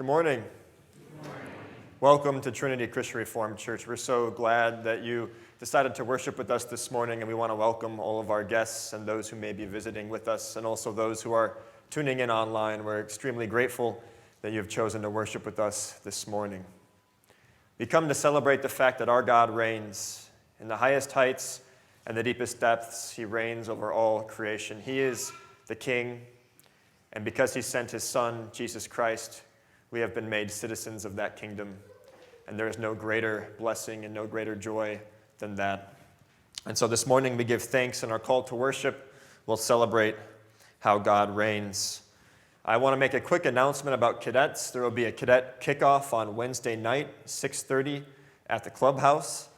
Good morning. Welcome to Trinity Christian Reformed Church. We're so glad that you decided to worship with us this morning, and we want to welcome all of our guests and those who may be visiting with us, and also those who are tuning in online. We're extremely grateful that you have chosen to worship with us this morning. We come to celebrate the fact that our God reigns. In the highest heights and the deepest depths, he reigns over all creation. He is the King, and because he sent his Son, Jesus Christ, we have been made citizens of that kingdom. And there is no greater blessing and no greater joy than that. And so this morning we give thanks, and our call to worship will celebrate how God reigns. I want to make a quick announcement about cadets. There will be a cadet kickoff on Wednesday night, 6:30 at the clubhouse.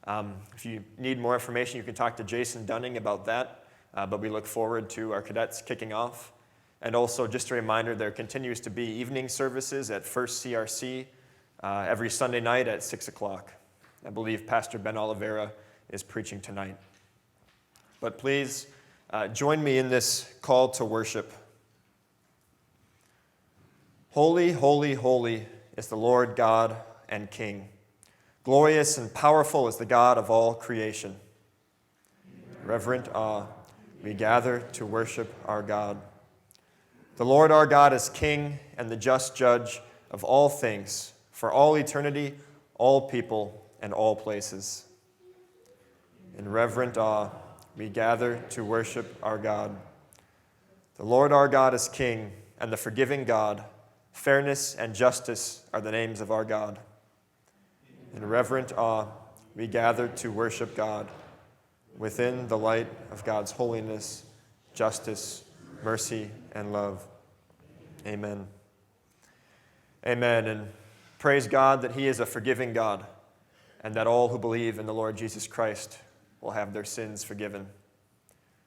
If you need more information, you can talk to Jason Dunning about that. But we look forward to our cadets kicking off. And also, just a reminder, there continues to be evening services at First CRC every Sunday night at 6 o'clock. I believe Pastor Ben Oliveira is preaching tonight. But please join me in this call to worship. Holy, holy, holy is the Lord God and King. Glorious and powerful is the God of all creation. In reverent awe, we gather to worship our God. The Lord our God is King and the just judge of all things, for all eternity, all people, and all places. In reverent awe, we gather to worship our God. The Lord our God is King and the forgiving God. Fairness and justice are the names of our God. In reverent awe, we gather to worship God within the light of God's holiness, justice, mercy, and love. Amen. Amen. And praise God that he is a forgiving God, and that all who believe in the Lord Jesus Christ will have their sins forgiven.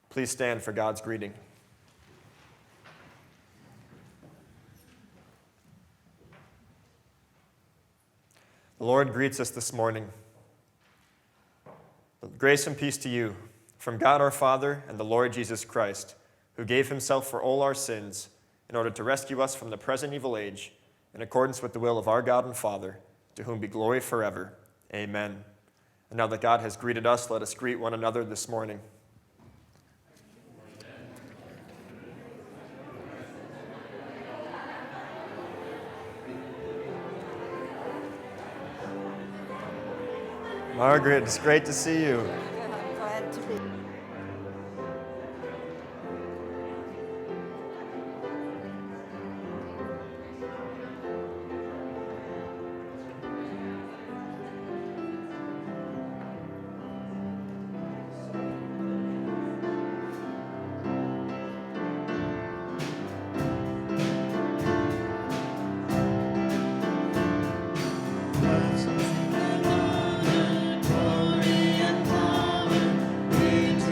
Please stand for God's greeting. The Lord greets us this morning. Grace and peace to you from God our Father and the Lord Jesus Christ, who gave himself for all our sins in order to rescue us from the present evil age, in accordance with the will of our God and Father, to whom be glory forever. Amen. And now that God has greeted us, let us greet one another this morning. Margaret, it's great to see you. I'm glad to be. Glory and power be to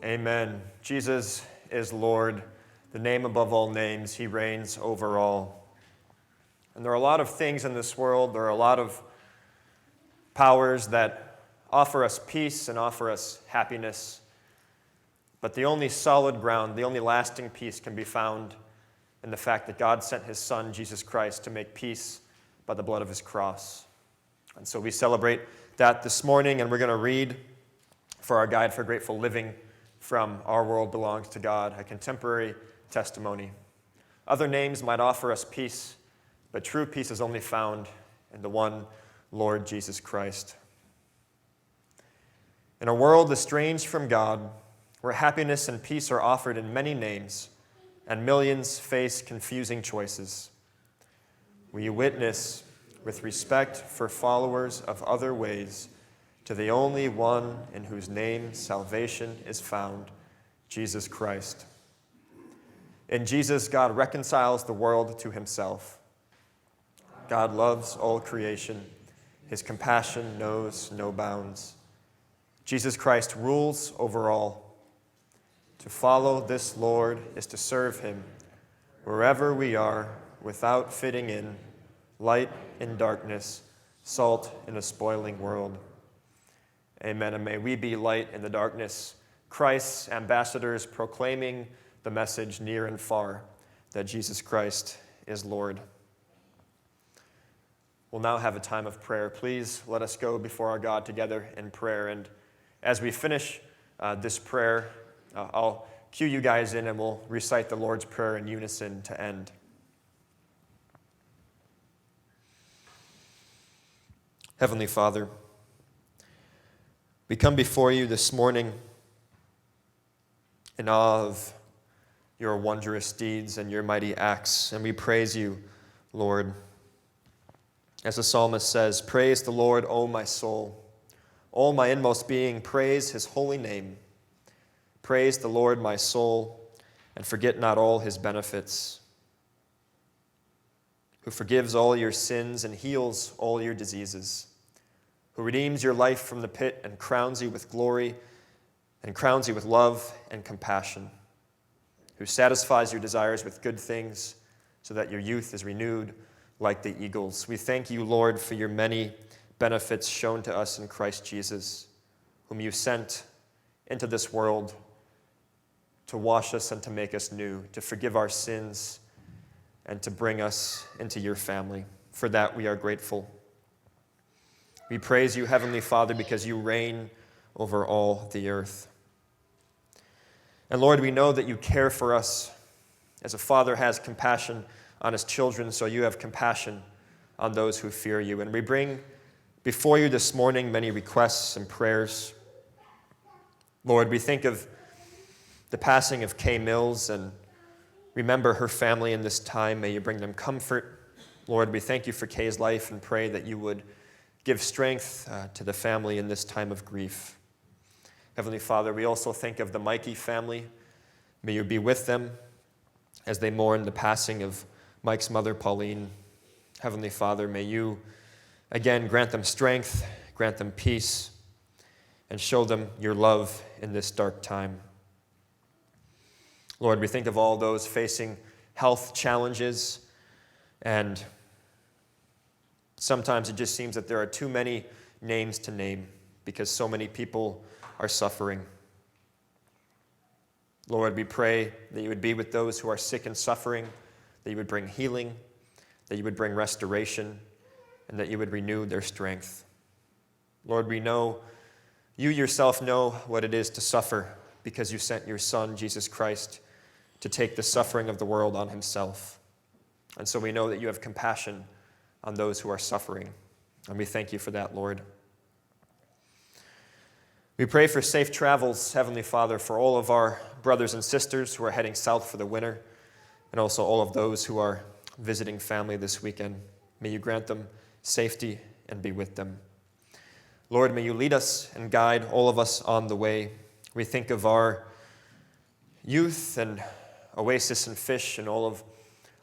Amen. Jesus is Lord, the name above all names. He reigns over all. And there are a lot of things in this world, there are a lot of powers that offer us peace and offer us happiness. But the only solid ground, the only lasting peace can be found in the fact that God sent his Son, Jesus Christ, to make peace by the blood of his cross. And so we celebrate that this morning, and we're going to read for our guide for grateful living from Our World Belongs to God, a contemporary testimony. Other names might offer us peace, but true peace is only found in the one Lord Jesus Christ. In a world estranged from God, where happiness and peace are offered in many names, and millions face confusing choices, we witness with respect for followers of other ways to the only one in whose name salvation is found, Jesus Christ. In Jesus, God reconciles the world to himself. God loves all creation. His compassion knows no bounds. Jesus Christ rules over all. To follow this Lord is to serve him wherever we are without fitting in, light in darkness, salt in a spoiling world. Amen. And may we be light in the darkness, Christ's ambassadors proclaiming the message near and far that Jesus Christ is Lord. We'll now have a time of prayer. Please let us go before our God together in prayer. And as we finish this prayer, I'll cue you guys in and we'll recite the Lord's Prayer in unison to end. Heavenly Father, we come before you this morning in awe of your wondrous deeds and your mighty acts, and we praise you, Lord. As the psalmist says, "Praise the Lord, O my soul. All my inmost being, praise his holy name. Praise the Lord, my soul, and forget not all his benefits, who forgives all your sins and heals all your diseases, who redeems your life from the pit and crowns you with glory and crowns you with love and compassion, who satisfies your desires with good things so that your youth is renewed like the eagles." We thank you, Lord, for your many benefits shown to us in Christ Jesus, whom you sent into this world to wash us and to make us new, to forgive our sins, and to bring us into your family. For that we are grateful. We praise you, Heavenly Father, because you reign over all the earth. And Lord, we know that you care for us. As a father has compassion on his children, so you have compassion on those who fear you. And we bring before you this morning many requests and prayers. Lord, we think of the passing of Kay Mills and remember her family in this time. May you bring them comfort. Lord, we thank you for Kay's life and pray that you would give strength to the family in this time of grief. Heavenly Father, we also think of the Mikey family. May you be with them as they mourn the passing of Mike's mother, Pauline. Heavenly Father, may you again grant them strength, grant them peace, and show them your love in this dark time. Lord, we think of all those facing health challenges, and sometimes it just seems that there are too many names to name because so many people are suffering. Lord, we pray that you would be with those who are sick and suffering, that you would bring healing, that you would bring restoration, and that you would renew their strength. Lord, we know you yourself know what it is to suffer because you sent your Son, Jesus Christ, to take the suffering of the world on himself. And so we know that you have compassion on those who are suffering. And we thank you for that, Lord. We pray for safe travels, Heavenly Father, for all of our brothers and sisters who are heading south for the winter, and also all of those who are visiting family this weekend. May you grant them safety and be with them. Lord, may you lead us and guide all of us on the way. We think of our youth and Oasis and Fish and all of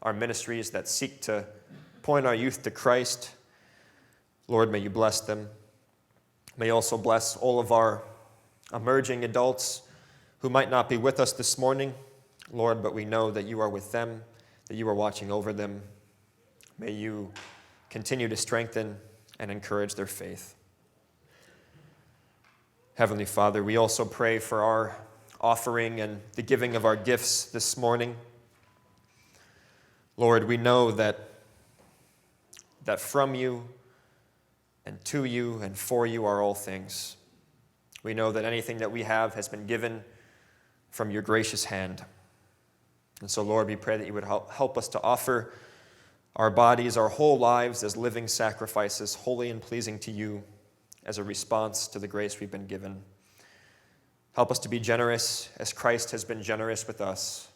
our ministries that seek to point our youth to Christ. Lord, may you bless them. May you also bless all of our emerging adults who might not be with us this morning, Lord, but we know that you are with them, that you are watching over them. May you continue to strengthen and encourage their faith. Heavenly Father, we also pray for our offering and the giving of our gifts this morning. Lord, we know that from you and to you and for you are all things. We know that anything that we have has been given from your gracious hand. And so, Lord, we pray that you would help us to offer our bodies, our whole lives as living sacrifices, holy and pleasing to you, as a response to the grace we've been given. Help us to be generous as Christ has been generous with us.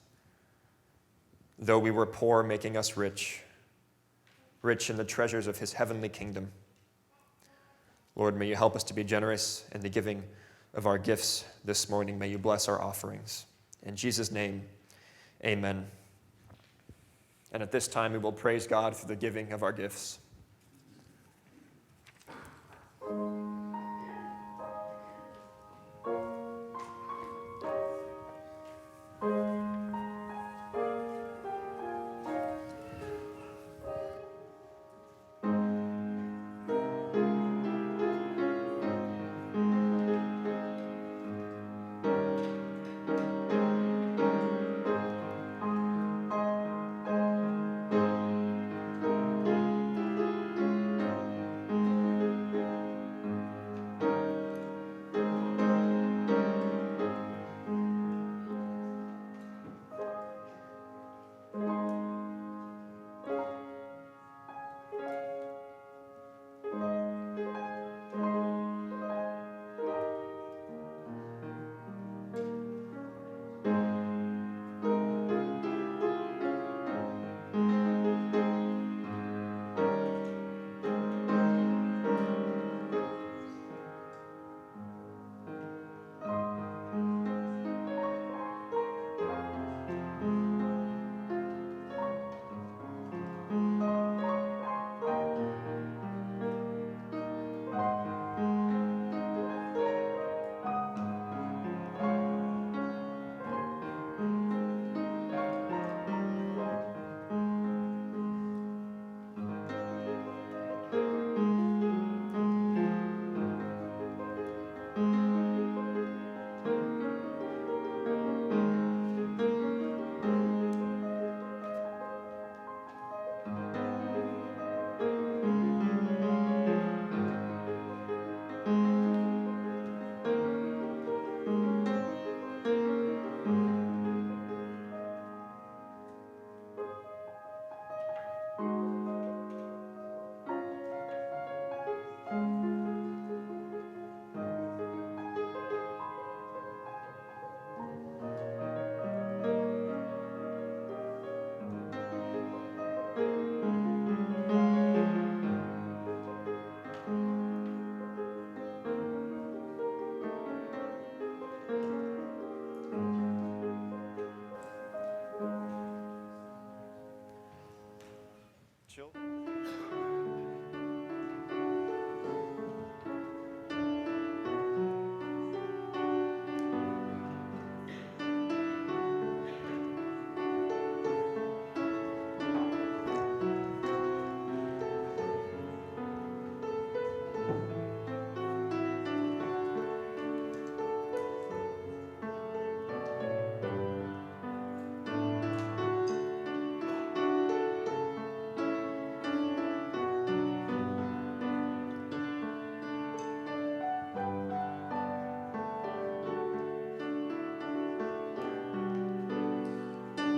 Though we were poor, making us rich, rich in the treasures of his heavenly kingdom. Lord, may you help us to be generous in the giving of our gifts this morning. May you bless our offerings. In Jesus' name, amen. And at this time, we will praise God for the giving of our gifts.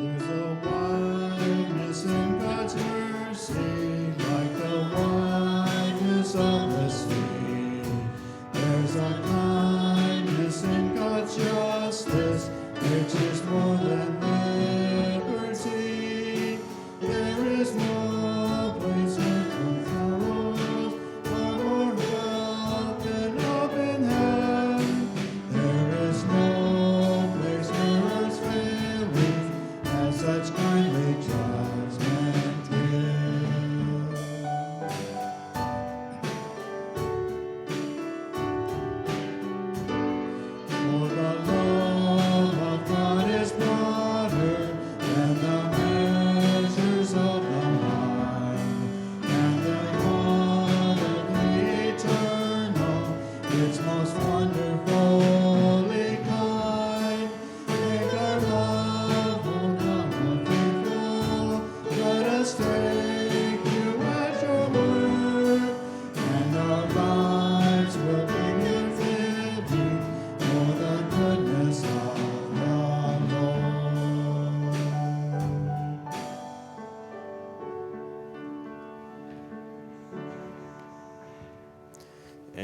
There's a wideness in God's mercy, like the wideness of the sea. There's a kindness in God's justice, which is more than liberty. There is no place where fulfillment or more help than up in heaven. There is no place where earth's failings has such kindly judgment given. For the Lord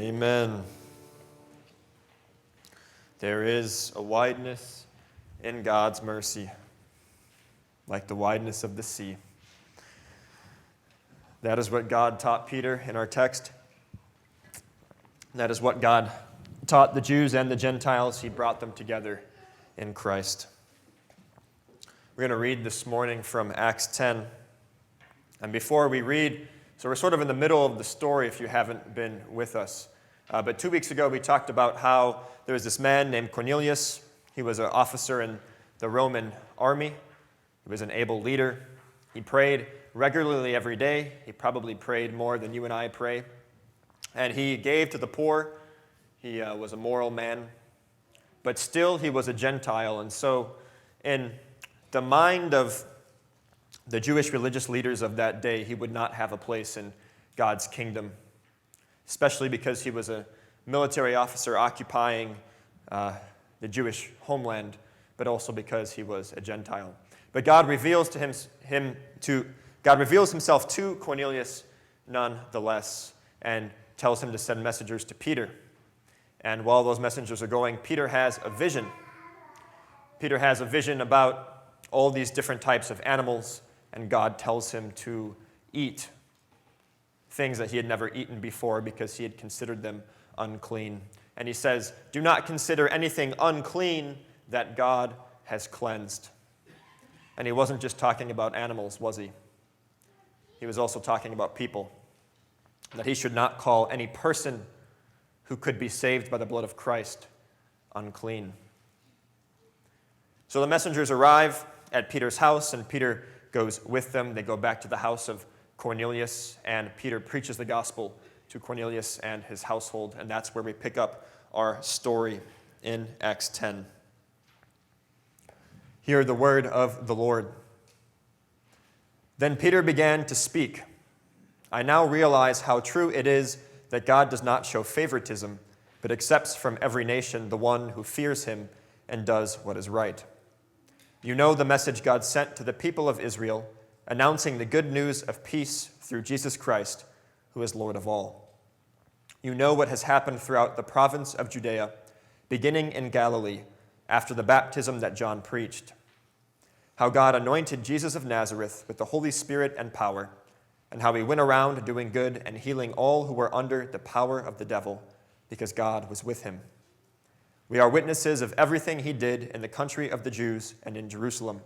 Amen. There is a wideness in God's mercy, like the wideness of the sea. That is what God taught Peter in our text. That is what God taught the Jews and the Gentiles. He brought them together in Christ. We're going to read this morning from Acts 10. And before we read, so we're sort of in the middle of the story if you haven't been with us. But 2 weeks ago we talked about how there was this man named Cornelius. He was an officer in the Roman army. He was an able leader. He prayed regularly every day. He probably prayed more than you and I pray. And he gave to the poor. He was a moral man. But still he was a Gentile. And so in the mind of the Jewish religious leaders of that day, he would not have a place in God's kingdom, especially because he was a military officer occupying the Jewish homeland, but also because he was a Gentile. But God reveals himself to Cornelius nonetheless, and tells him to send messengers to Peter. And while those messengers are going, Peter has a vision. Peter has a vision about all these different types of animals, and God tells him to eat things that he had never eaten before because he had considered them unclean. And he says, "Do not consider anything unclean that God has cleansed." And he wasn't just talking about animals, was he? He was also talking about people, that he should not call any person who could be saved by the blood of Christ unclean. So the messengers arrive at Peter's house, and Peter goes with them. They go back to the house of Cornelius, and Peter preaches the gospel to Cornelius and his household, and that's where we pick up our story in Acts 10. Hear the word of the Lord. Then Peter began to speak. "I now realize how true it is that God does not show favoritism, but accepts from every nation the one who fears him and does what is right. You know the message God sent to the people of Israel, announcing the good news of peace through Jesus Christ, who is Lord of all. You know what has happened throughout the province of Judea, beginning in Galilee, after the baptism that John preached. How God anointed Jesus of Nazareth with the Holy Spirit and power, and how he went around doing good and healing all who were under the power of the devil, because God was with him. We are witnesses of everything he did in the country of the Jews and in Jerusalem.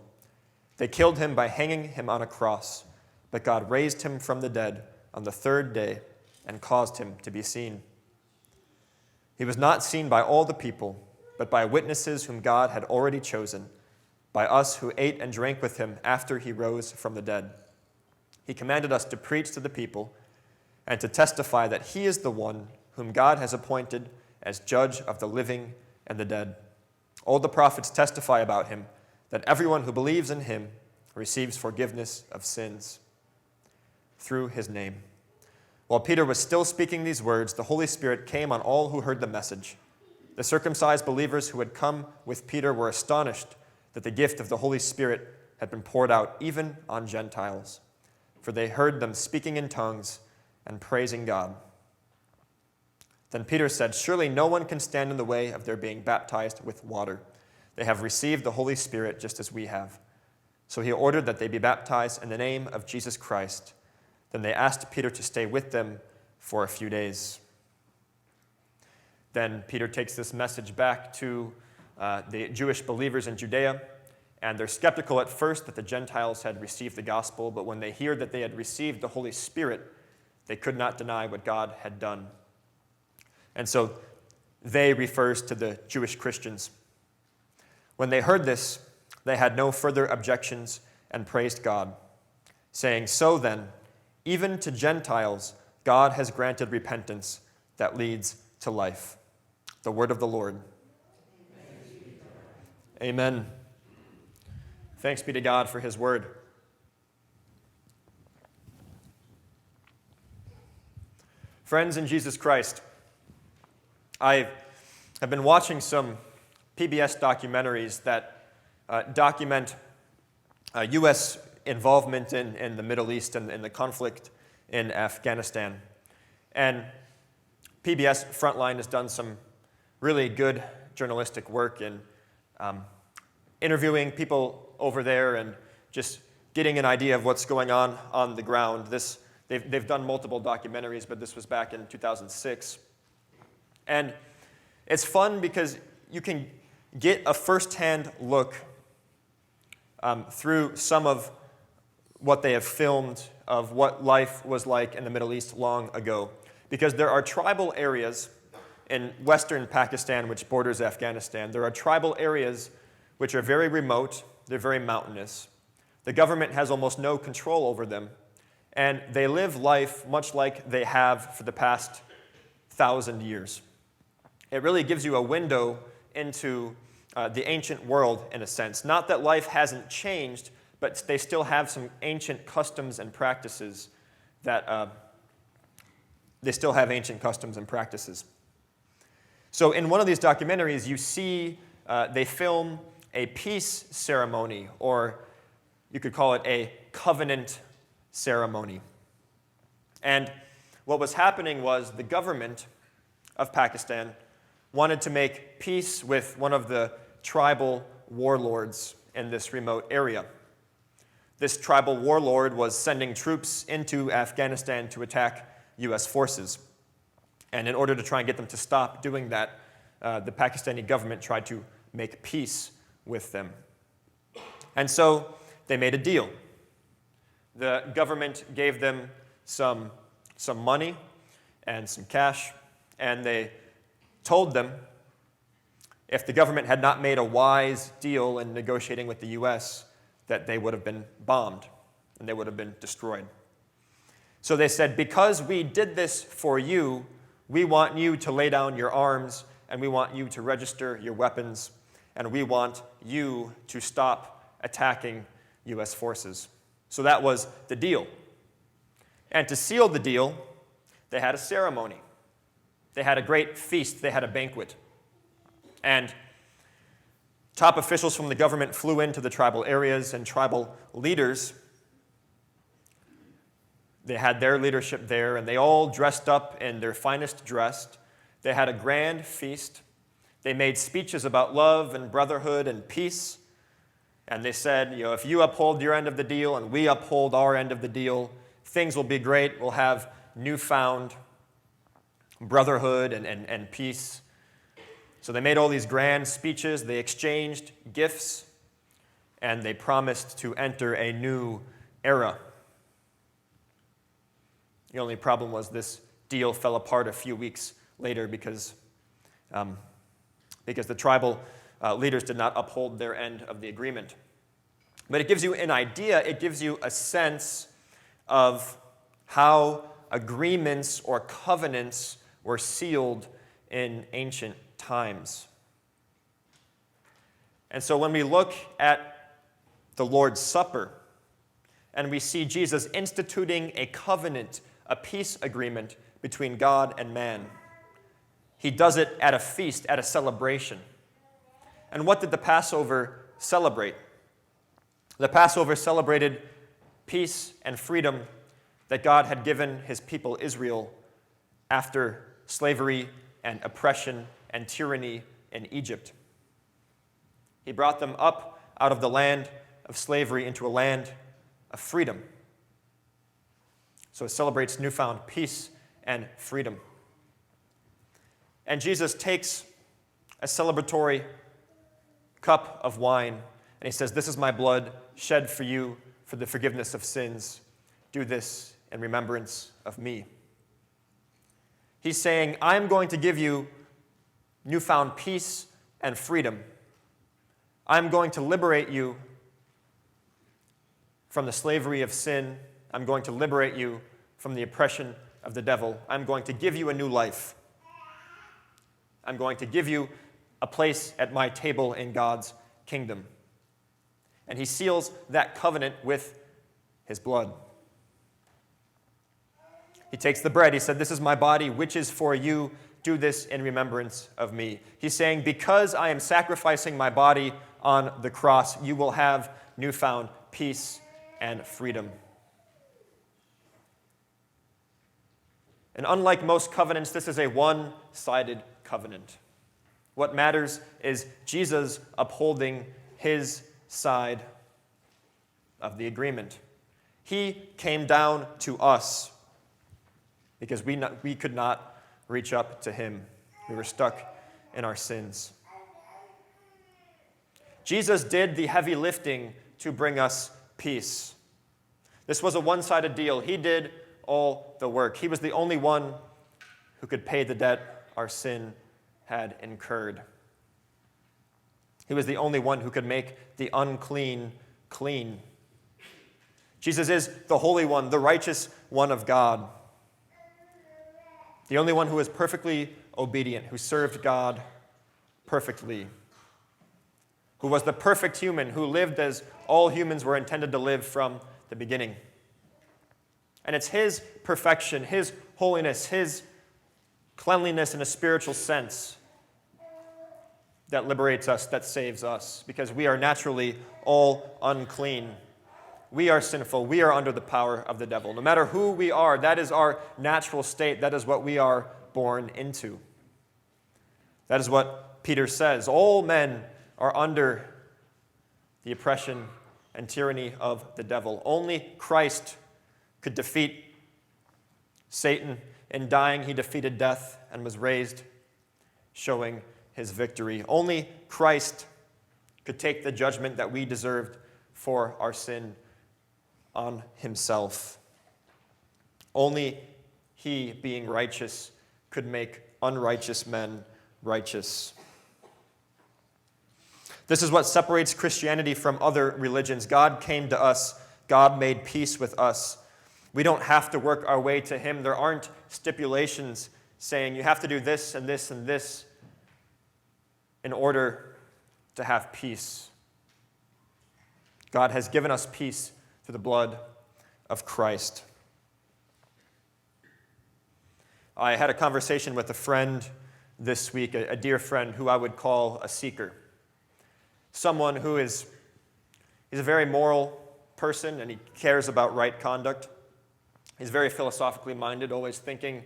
They killed him by hanging him on a cross, but God raised him from the dead on the third day and caused him to be seen. He was not seen by all the people, but by witnesses whom God had already chosen, by us who ate and drank with him after he rose from the dead. He commanded us to preach to the people and to testify that he is the one whom God has appointed as judge of the living and the dead. All the prophets testify about him, that everyone who believes in him receives forgiveness of sins through his name." While Peter was still speaking these words, the Holy Spirit came on all who heard the message. The circumcised believers who had come with Peter were astonished that the gift of the Holy Spirit had been poured out even on Gentiles, for they heard them speaking in tongues and praising God. Then Peter said, "Surely no one can stand in the way of their being baptized with water. They have received the Holy Spirit just as we have." So he ordered that they be baptized in the name of Jesus Christ. Then they asked Peter to stay with them for a few days. Then Peter takes this message back to the Jewish believers in Judea, and they're skeptical at first that the Gentiles had received the gospel, but when they hear that they had received the Holy Spirit, they could not deny what God had done. And so they refers to the Jewish Christians. When they heard this, they had no further objections and praised God, saying, "So then, even to Gentiles, God has granted repentance that leads to life." The word of the Lord. Amen. Thanks be to God for his word. Friends in Jesus Christ, I have been watching some PBS documentaries that document U.S. involvement in the Middle East and in the conflict in Afghanistan. And PBS Frontline has done some really good journalistic work in interviewing people over there and just getting an idea of what's going on the ground. They've done multiple documentaries, but this was back in 2006. And it's fun because you can get a firsthand look through some of what they have filmed of what life was like in the Middle East long ago. Because there are tribal areas in western Pakistan, which borders Afghanistan. There are tribal areas which are very remote. They're very mountainous. The government has almost no control over them. And they live life much like they have for the past 1,000 years. It really gives you a window into the ancient world, in a sense. Not that life hasn't changed, but they still have some ancient customs and practices that they still have ancient customs and practices. So in one of these documentaries, you see they film a peace ceremony, or you could call it a covenant ceremony. And what was happening was the government of Pakistan wanted to make peace with one of the tribal warlords in this remote area. This tribal warlord was sending troops into Afghanistan to attack U.S. forces. And in order to try and get them to stop doing that, the Pakistani government tried to make peace with them. And so they made a deal. The government gave them some money and some cash, and they told them if the government had not made a wise deal in negotiating with the U.S., that they would have been bombed and they would have been destroyed. So they said, because we did this for you, we want you to lay down your arms, and we want you to register your weapons, and we want you to stop attacking U.S. forces. So that was the deal. And to seal the deal, they had a ceremony. They had a great feast. They had a banquet. And top officials from the government flew into the tribal areas, and tribal leaders, they had their leadership there, and they all dressed up in their finest dress. They had a grand feast. They made speeches about love and brotherhood and peace. And they said, if you uphold your end of the deal and we uphold our end of the deal, things will be great. We'll have newfound brotherhood and peace. So they made all these grand speeches. They exchanged gifts, and they promised to enter a new era. The only problem was this deal fell apart a few weeks later because the tribal leaders did not uphold their end of the agreement. But it gives you an idea, it gives you a sense of how agreements or covenants were sealed in ancient times. And so when we look at the Lord's Supper and we see Jesus instituting a covenant, a peace agreement between God and man, he does it at a feast, at a celebration. And what did the Passover celebrate? The Passover celebrated peace and freedom that God had given his people Israel after slavery and oppression and tyranny in Egypt. He brought them up out of the land of slavery into a land of freedom. So it celebrates newfound peace and freedom. And Jesus takes a celebratory cup of wine, and he says, "This is my blood shed for you for the forgiveness of sins. Do this in remembrance of me." He's saying, I'm going to give you newfound peace and freedom. I'm going to liberate you from the slavery of sin. I'm going to liberate you from the oppression of the devil. I'm going to give you a new life. I'm going to give you a place at my table in God's kingdom. And he seals that covenant with his blood. He takes the bread. He said, "This is my body, which is for you. Do this in remembrance of me." He's saying, because I am sacrificing my body on the cross, you will have newfound peace and freedom. And unlike most covenants, this is a one-sided covenant. What matters is Jesus upholding his side of the agreement. He came down to us because we could not reach up to him. We were stuck in our sins. Jesus did the heavy lifting to bring us peace. This was a one-sided deal. He did all the work. He was the only one who could pay the debt our sin had incurred. He was the only one who could make the unclean clean. Jesus is the Holy One, the righteous one of God. The only one who was perfectly obedient, who served God perfectly, who was the perfect human, who lived as all humans were intended to live from the beginning. And it's his perfection, his holiness, his cleanliness in a spiritual sense that liberates us, that saves us, because we are naturally all unclean. We are sinful. We are under the power of the devil. No matter who we are, that is our natural state. That is what we are born into. That is what Peter says. All men are under the oppression and tyranny of the devil. Only Christ could defeat Satan. In dying, he defeated death and was raised, showing his victory. Only Christ could take the judgment that we deserved for our sin on himself. Only he, being righteous, could make unrighteous men righteous. This is what separates Christianity from other religions. God came to us. God made peace with us. We don't have to work our way to him. There aren't stipulations saying you have to do this and this and this in order to have peace. God has given us peace through the blood of Christ. I had a conversation with a friend this week, a dear friend who I would call a seeker. Someone who he's a very moral person and he cares about right conduct. He's very philosophically minded, always thinking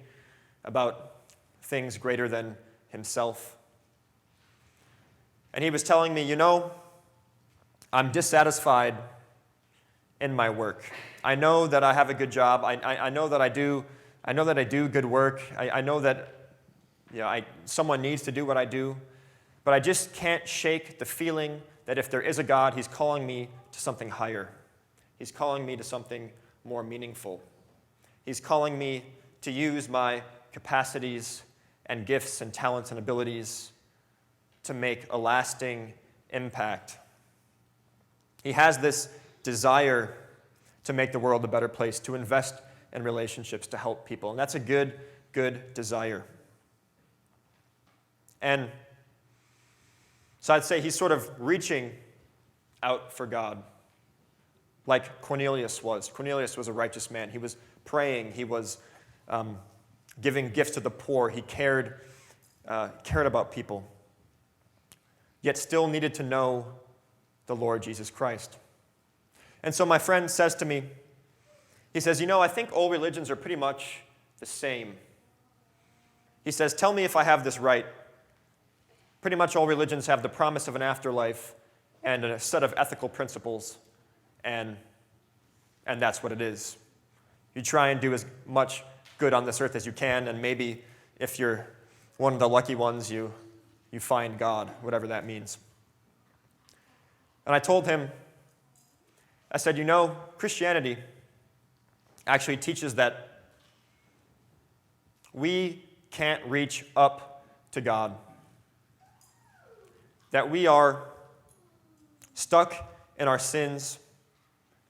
about things greater than himself. And he was telling me, I'm dissatisfied in my work. I know that I have a good job. I know that I do good work. I know that someone needs to do what I do. But I just can't shake the feeling that if there is a God, he's calling me to something higher. He's calling me to something more meaningful. He's calling me to use my capacities and gifts and talents and abilities to make a lasting impact. He has this desire to make the world a better place, to invest in relationships, to help people. And that's a good desire. And so I'd say he's sort of reaching out for God, like Cornelius was. Cornelius was a righteous man. He was praying. He was giving gifts to the poor. He cared about people, yet still needed to know the Lord Jesus Christ. And so my friend says to me, he says, I think all religions are pretty much the same. He says, tell me if I have this right. Pretty much all religions have the promise of an afterlife and a set of ethical principles, and that's what it is. You try and do as much good on this earth as you can, and maybe if you're one of the lucky ones, you find God, whatever that means. And I told him, I said, Christianity actually teaches that we can't reach up to God, that we are stuck in our sins,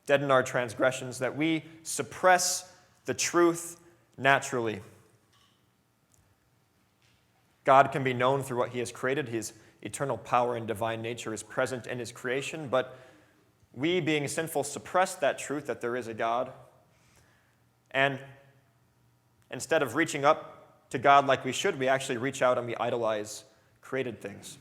dead in our transgressions, that we suppress the truth naturally. God can be known through what he has created. His eternal power and divine nature is present in his creation, but we, being sinful, suppress that truth that there is a God. And instead of reaching up to God like we should, we actually reach out and we idolize created things.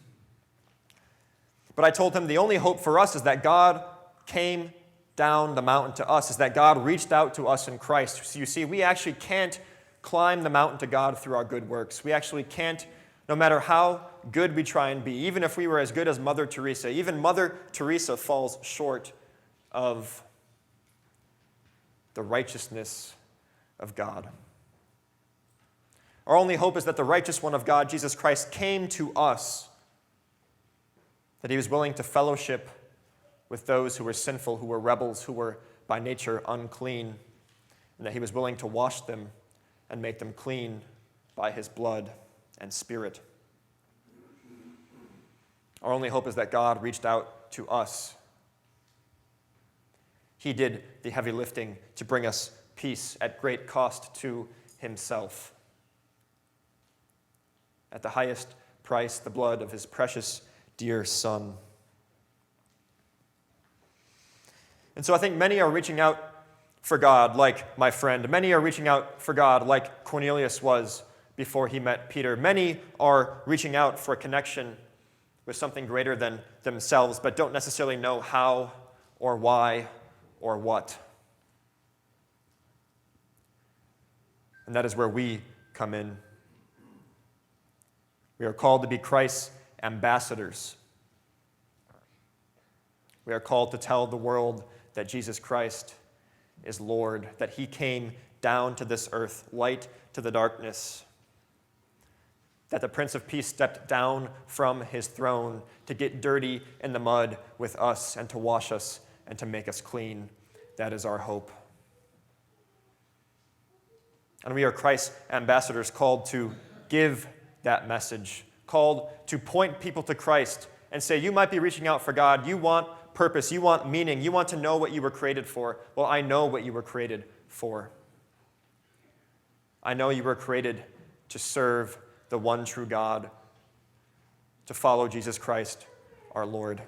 But I told him the only hope for us is that God came down the mountain to us, is that God reached out to us in Christ. So you see, we actually can't climb the mountain to God through our good works. We actually can't, no matter how good we try and be, even if we were as good as Mother Teresa. Even Mother Teresa falls short of the righteousness of God. Our only hope is that the righteous one of God, Jesus Christ, came to us, that he was willing to fellowship with those who were sinful, who were rebels, who were by nature unclean, and that he was willing to wash them and make them clean by his blood and Spirit. Our only hope is that God reached out to us. He did the heavy lifting to bring us peace at great cost to himself. At the highest price, the blood of his precious, dear Son. And so I think many are reaching out for God like my friend. Many are reaching out for God like Cornelius was before he met Peter. Many are reaching out for a connection with something greater than themselves, but don't necessarily know how or why or what. And that is where we come in. We are called to be Christ's ambassadors. We are called to tell the world that Jesus Christ is Lord, that he came down to this earth, light to the darkness, that the Prince of Peace stepped down from his throne to get dirty in the mud with us and to wash us and to make us clean. That is our hope. And we are Christ's ambassadors, called to give that message, called to point people to Christ and say, you might be reaching out for God. You want purpose. You want meaning. You want to know what you were created for. Well, I know what you were created for. I know you were created to serve the one true God, to follow Jesus Christ, our Lord.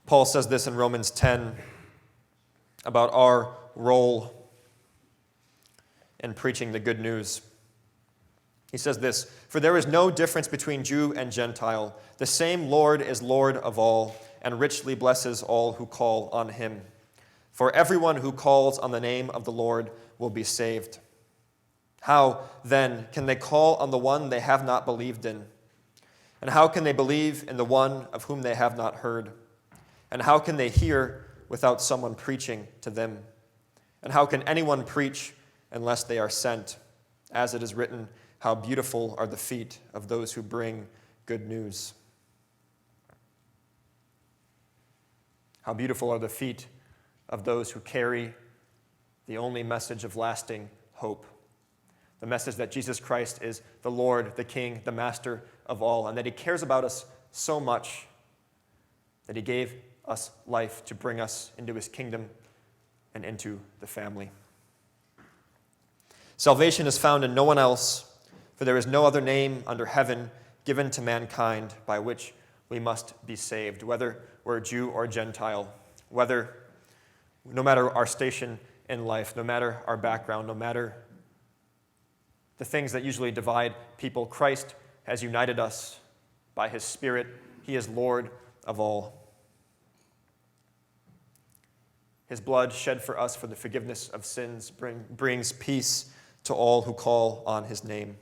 Paul says this in Romans 10 about our role in preaching the good news. He says this, "For there is no difference between Jew and Gentile. The same Lord is Lord of all, and richly blesses all who call on him. For everyone who calls on the name of the Lord will be saved. How, then, can they call on the one they have not believed in? And how can they believe in the one of whom they have not heard? And how can they hear without someone preaching to them? And how can anyone preach unless they are sent? As it is written, how beautiful are the feet of those who bring good news." How beautiful are the feet of those who carry the only message of lasting hope. The message that Jesus Christ is the Lord, the King, the Master of all, and that he cares about us so much that he gave us life to bring us into his kingdom and into the family. Salvation is found in no one else, for there is no other name under heaven given to mankind by which we must be saved, whether we're Jew or Gentile, no matter our station in life, no matter our background, no matter the things that usually divide people. Christ has united us by his Spirit. He is Lord of all. His blood shed for us for the forgiveness of sins brings peace to all who call on his name.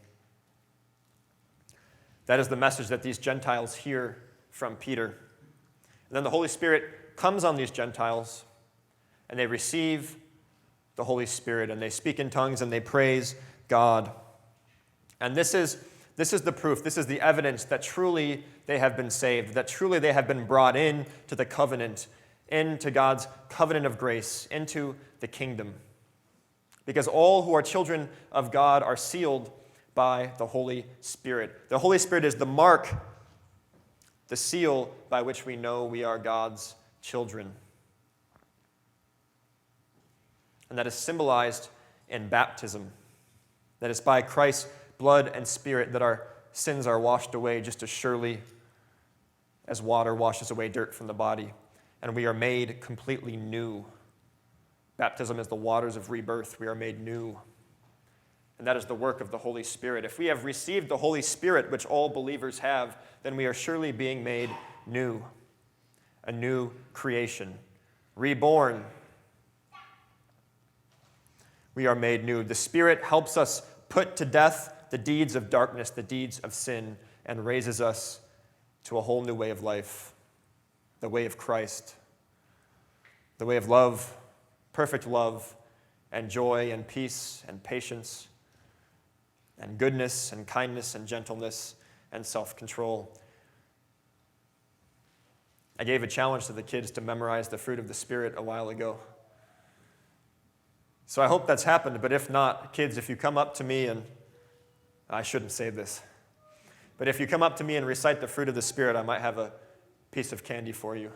That is the message that these Gentiles hear from Peter. And then the Holy Spirit comes on these Gentiles, and they receive the Holy Spirit, and they speak in tongues, and they praise God. And this is the proof, this is the evidence that truly they have been saved, that truly they have been brought in to the covenant, into God's covenant of grace, into the kingdom. Because all who are children of God are sealed by the Holy Spirit. The Holy Spirit is the mark, the seal by which we know we are God's children. And that is symbolized in baptism. That is by Christ's blood and Spirit that our sins are washed away just as surely as water washes away dirt from the body. And we are made completely new. Baptism is the waters of rebirth. We are made new. And that is the work of the Holy Spirit. If we have received the Holy Spirit, which all believers have, then we are surely being made new. A new creation. Reborn. we are made new. The Spirit helps us put to death the deeds of darkness, the deeds of sin, and raises us to a whole new way of life, the way of Christ, the way of love, perfect love, and joy and peace and patience and goodness and kindness and gentleness and self-control. I gave a challenge to the kids to memorize the fruit of the Spirit a while ago. So I hope that's happened, but if not, kids, if you come up to me and, I shouldn't say this, but if you come up to me and recite the fruit of the Spirit, I might have a piece of candy for you.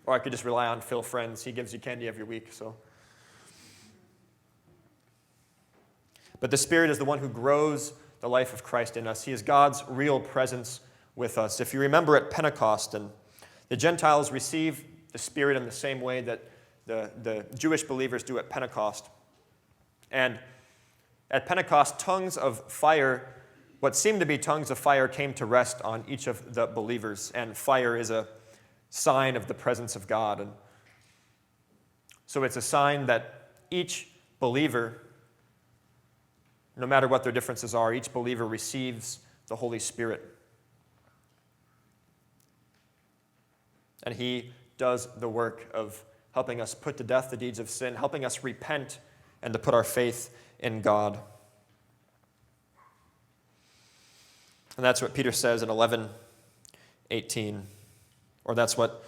Or I could just rely on Phil Friends. He gives you candy every week, so. But the Spirit is the one who grows the life of Christ in us. He is God's real presence with us. If you remember at Pentecost, and the Gentiles receive the Spirit in the same way that the Jewish believers do at Pentecost. And at Pentecost, tongues of fire, what seemed to be tongues of fire, came to rest on each of the believers. And fire is a sign of the presence of God. And so it's a sign that each believer, no matter what their differences are, each believer receives the Holy Spirit. And he does the work of helping us put to death the deeds of sin, helping us repent and to put our faith in God. And that's what Peter says in 11:18, or that's what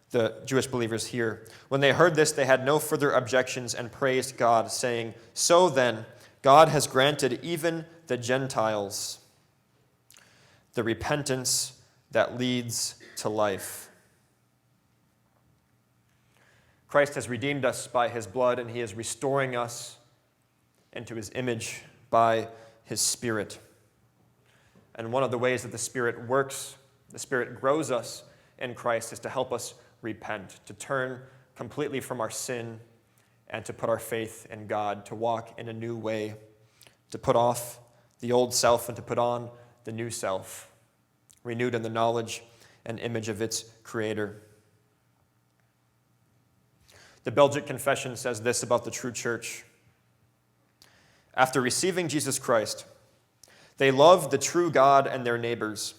the Jewish believers hear. When they heard this, they had no further objections and praised God, saying, "So then, God has granted even the Gentiles the repentance that leads to life." Christ has redeemed us by his blood, and he is restoring us into his image by his Spirit. And one of the ways that the Spirit works, the Spirit grows us in Christ, is to help us repent, to turn completely from our sin and to put our faith in God, to walk in a new way, to put off the old self and to put on the new self, renewed in the knowledge and image of its Creator. The Belgic Confession says this about the true church. After receiving Jesus Christ, they loved the true God and their neighbors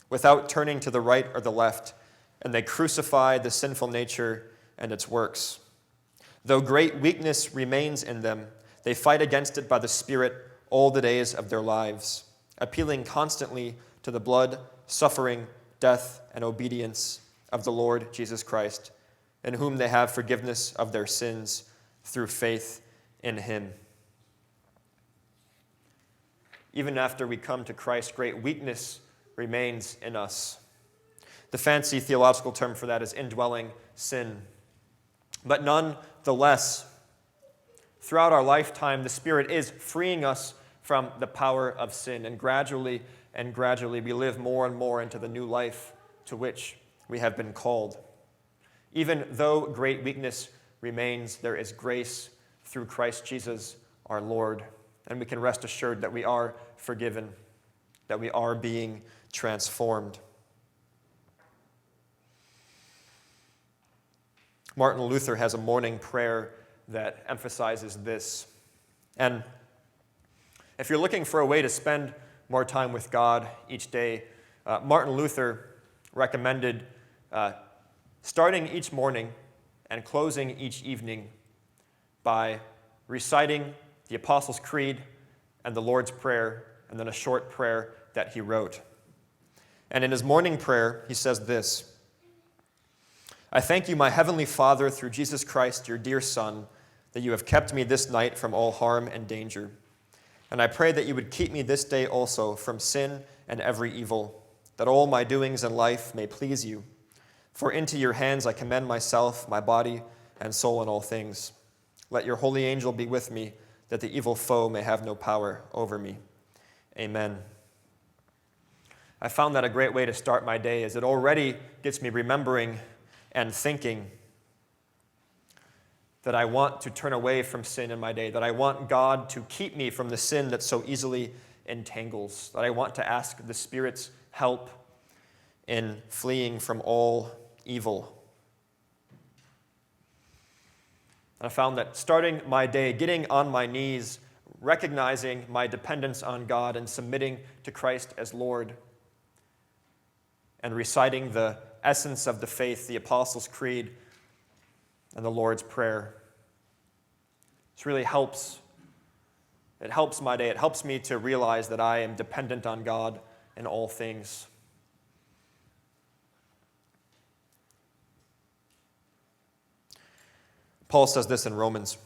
without turning to the right or the left, and they crucified the sinful nature and its works. Though great weakness remains in them, they fight against it by the Spirit all the days of their lives, appealing constantly to the blood, suffering, death, and obedience of the Lord Jesus Christ, in whom they have forgiveness of their sins through faith in him. Even after we come to Christ, great weakness remains in us. The fancy theological term for that is indwelling sin. But nonetheless, throughout our lifetime, the Spirit is freeing us from the power of sin, and gradually we live more and more into the new life to which we have been called. Even though great weakness remains, there is grace through Christ Jesus our Lord, and we can rest assured that we are forgiven, that we are being transformed. Martin Luther has a morning prayer that emphasizes this. And if you're looking for a way to spend more time with God each day, Martin Luther recommended starting each morning and closing each evening by reciting the Apostles' Creed and the Lord's Prayer, and then a short prayer that he wrote. And in his morning prayer, he says this: "I thank you, my heavenly Father, through Jesus Christ, your dear Son, that you have kept me this night from all harm and danger. And I pray that you would keep me this day also from sin and every evil, that all my doings in life may please you. For into your hands I commend myself, my body, and soul in all things. Let your holy angel be with me, that the evil foe may have no power over me. Amen." I found that a great way to start my day, as it already gets me remembering and thinking that I want to turn away from sin in my day, that I want God to keep me from the sin that so easily entangles, that I want to ask the Spirit's help in fleeing from all evil. And I found that starting my day, getting on my knees, recognizing my dependence on God and submitting to Christ as Lord, and reciting the essence of the faith, the Apostles' Creed, and the Lord's Prayer. This really helps. It helps my day. It helps me to realize that I am dependent on God in all things. Paul says this in Romans,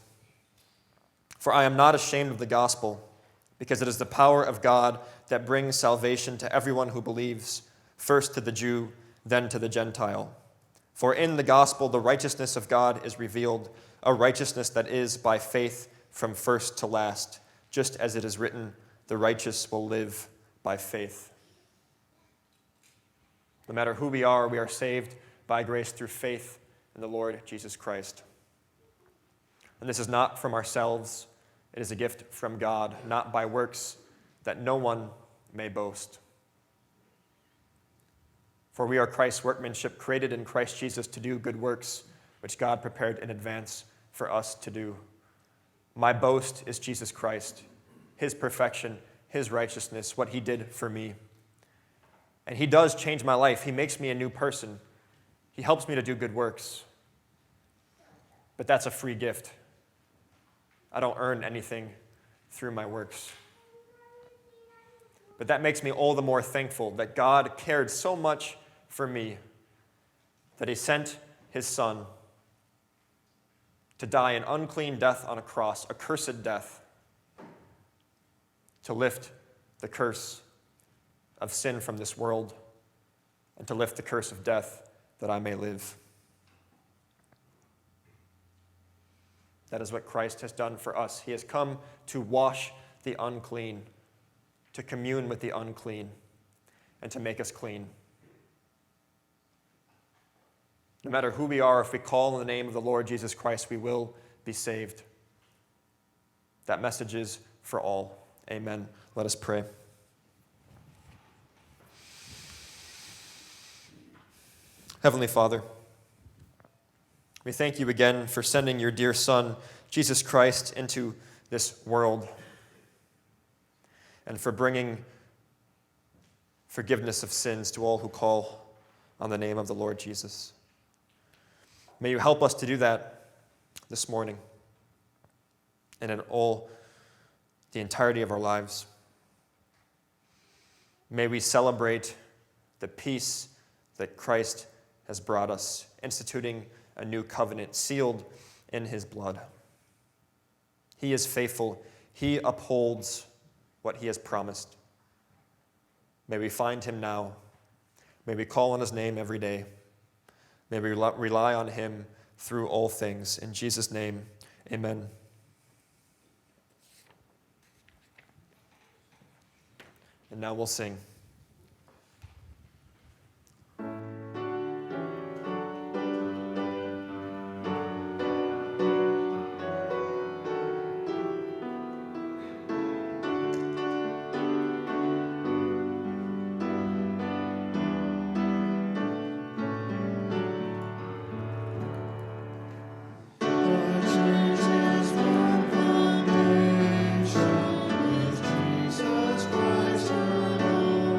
"For I am not ashamed of the gospel, because it is the power of God that brings salvation to everyone who believes, first to the Jew, then to the Gentile. For in the gospel the righteousness of God is revealed, a righteousness that is by faith from first to last, just as it is written, the righteous will live by faith." No matter who we are saved by grace through faith in the Lord Jesus Christ. And this is not from ourselves, it is a gift from God, not by works, that no one may boast. For we are Christ's workmanship, created in Christ Jesus to do good works, which God prepared in advance for us to do. My boast is Jesus Christ, his perfection, his righteousness, what he did for me. And he does change my life. He makes me a new person. He helps me to do good works. But that's a free gift. I don't earn anything through my works. But that makes me all the more thankful that God cared so much for me that he sent his Son to die an unclean death on a cross, a cursed death, to lift the curse of sin from this world and to lift the curse of death that I may live. That is what Christ has done for us. He has come to wash the unclean, to commune with the unclean, and to make us clean. No matter who we are, if we call on the name of the Lord Jesus Christ, we will be saved. That message is for all. Amen. Let us pray. Heavenly Father, we thank you again for sending your dear Son, Jesus Christ, into this world and for bringing forgiveness of sins to all who call on the name of the Lord Jesus. May you help us to do that this morning and in the entirety of our lives. May we celebrate the peace that Christ has brought us, instituting a new covenant sealed in his blood. He is faithful. He upholds what he has promised. May we find him now. May we call on his name every day. May we rely on him through all things. In Jesus' name, amen. And now we'll sing. With Jesus Christ alone.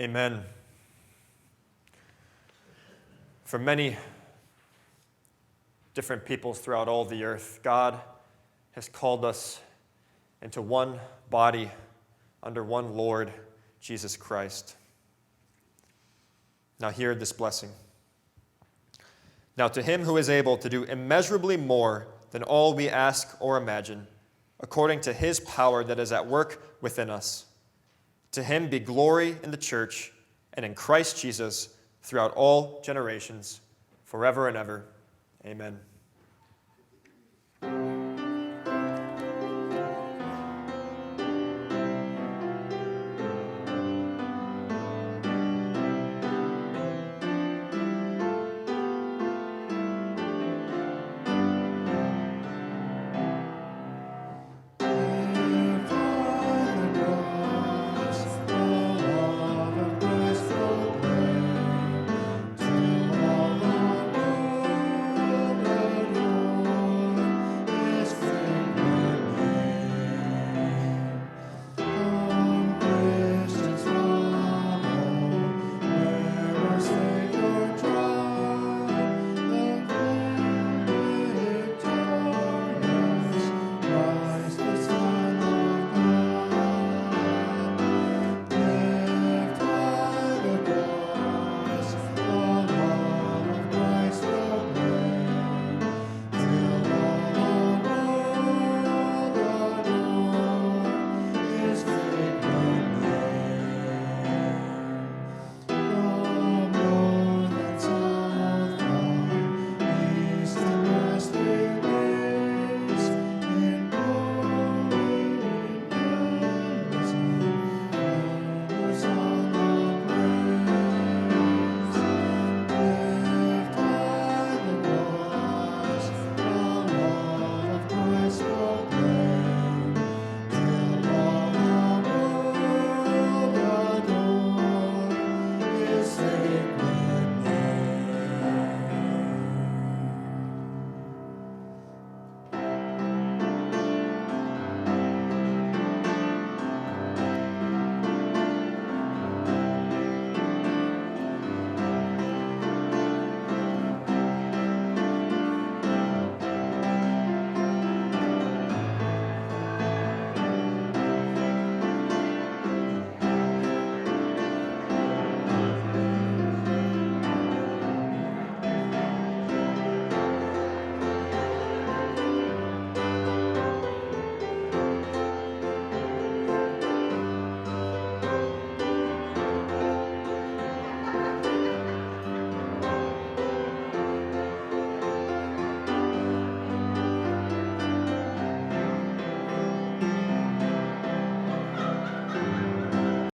Amen. For many different peoples throughout all the earth, God has called us into one body under one Lord, Jesus Christ. Now hear this blessing. Now to him who is able to do immeasurably more than all we ask or imagine, according to his power that is at work within us, to him be glory in the church and in Christ Jesus throughout all generations, forever and ever. Amen.